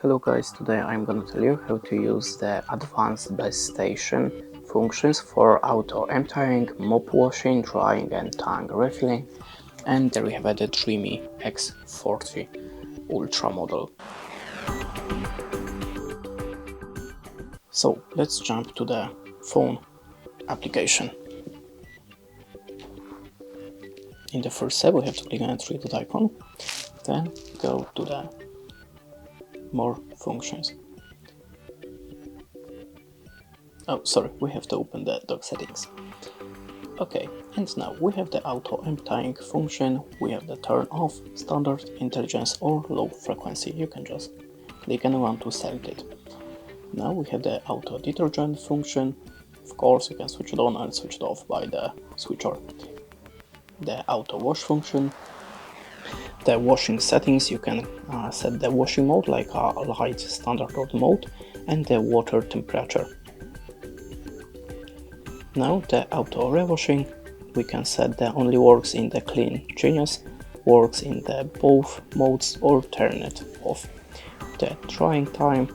Hello guys, today I'm gonna tell you how to use the advanced base station functions for auto emptying, mop washing, drying and tank refilling. And there we have the Dreame X40 Ultra model. So let's jump to the phone application. In the first step we have to click on the three-dot icon, then go to the more functions. Oh, sorry, we have to open the dock settings. Okay, and now we have the auto emptying function, we have the turn off, standard, intelligence or low frequency. You can just click on one to select it. Now we have the auto detergent function. Of course you can switch it on and switch it off by the switcher. The auto wash function. The washing settings, you can set the washing mode like a light standard mode and the water temperature. Now the auto rewashing, we can set that only works in the clean genius, works in the both modes or turn it off. The drying time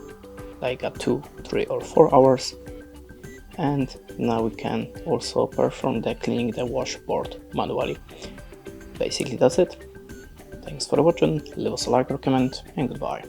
like a 2, 3 or 4 hours. And now we can also perform the cleaning the washboard manually. Basically that's it. Thanks for watching, leave us a like or comment and goodbye.